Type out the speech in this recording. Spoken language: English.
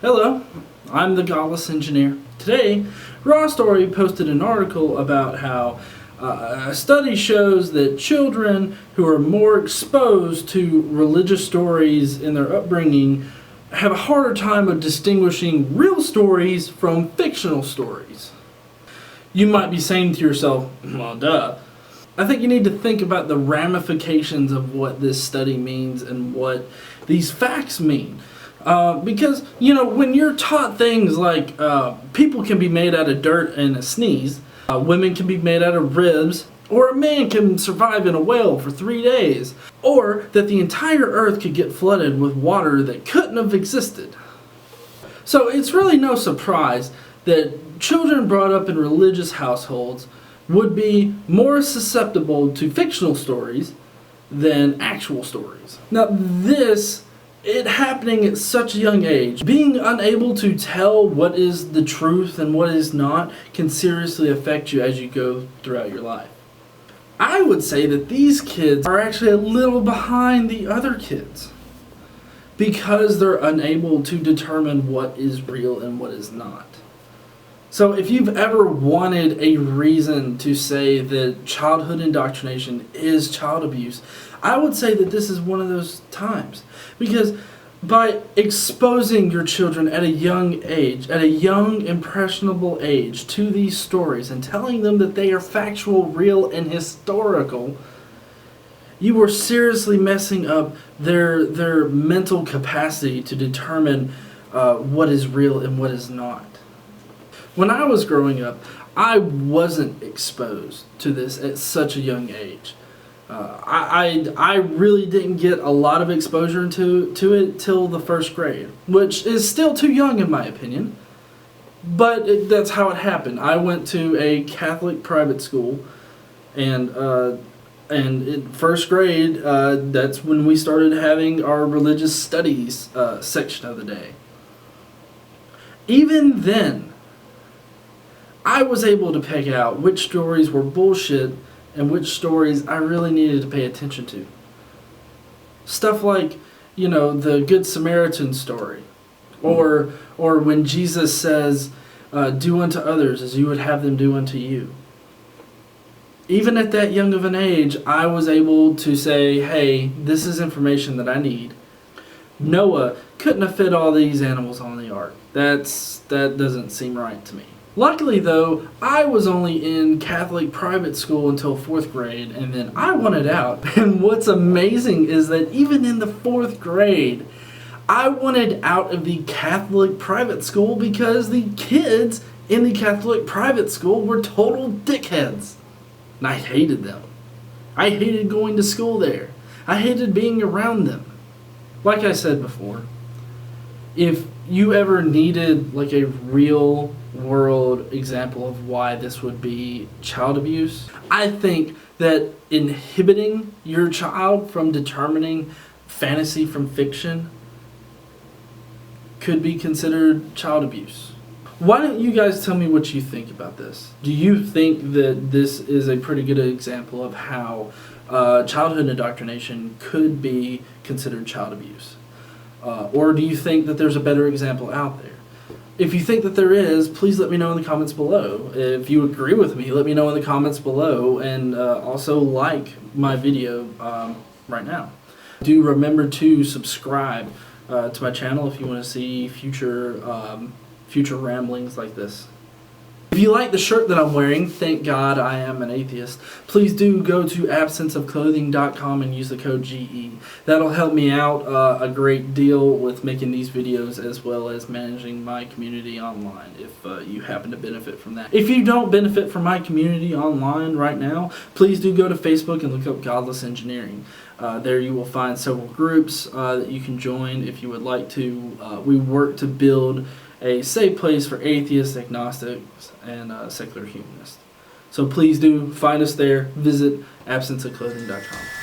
Hello, I'm the Godless Engineer. Today, Raw Story posted an article about how a study shows that children who are more exposed to religious stories in their upbringing have a harder time of distinguishing real stories from fictional stories. You might be saying to yourself, well, duh. I think you need to think about the ramifications of what this study means and what these facts mean. Because, when you're taught things like people can be made out of dirt and a sneeze, women can be made out of ribs, or a man can survive in a whale for 3 days, or that the entire earth could get flooded with water that couldn't have existed. So it's really no surprise that children brought up in religious households would be more susceptible to fictional stories than actual stories. Now it happening at such a young age, being unable to tell what is the truth and what is not can seriously affect you as you go throughout your life. I would say that these kids are actually a little behind the other kids because they're unable to determine what is real and what is not. So if you've ever wanted a reason to say that childhood indoctrination is child abuse, I would say that this is one of those times. Because by exposing your children at a young age, at a young, impressionable age, to these stories and telling them that they are factual, real, and historical, you are seriously messing up their mental capacity to determine what is real and what is not. When I was growing up, I wasn't exposed to this at such a young age. I really didn't get a lot of exposure to it till the first grade, which is still too young in my opinion, but that's how it happened. I went to a Catholic private school, and in first grade, that's when we started having our religious studies section of the day. Even then, I was able to pick out which stories were bullshit and which stories I really needed to pay attention to. Stuff like, the Good Samaritan story, or when Jesus says, do unto others as you would have them do unto you. Even at that young of an age, I was able to say, hey, this is information that I need. Noah couldn't have fit all these animals on the ark. That doesn't seem right to me. Luckily, though, I was only in Catholic private school until 4th grade, and then I wanted out. And what's amazing is that even in the 4th grade, I wanted out of the Catholic private school because the kids in the Catholic private school were total dickheads. And I hated them. I hated going to school there. I hated being around them. Like I said before, if you ever needed like a real world example of why this would be child abuse, I think that inhibiting your child from determining fantasy from fiction could be considered child abuse. Why don't you guys tell me what you think about this? Do you think that this is a pretty good example of how childhood indoctrination could be considered child abuse? Or do you think that there's a better example out there? If you think that there is, please let me know in the comments below. If you agree with me, let me know in the comments below, and also like my video right now. Do remember to subscribe to my channel if you want to see future ramblings like this. If you like the shirt that I'm wearing, thank God I am an atheist, please do go to absenceofclothing.com and use the code GE. That'll help me out a great deal with making these videos as well as managing my community online if you happen to benefit from that. If you don't benefit from my community online right now, please do go to Facebook and look up Godless Engineering. There you will find several groups that you can join if you would like to. We work to build a safe place for atheists, agnostics, and secular humanists. So please do find us there. Visit absenceofclothing.com.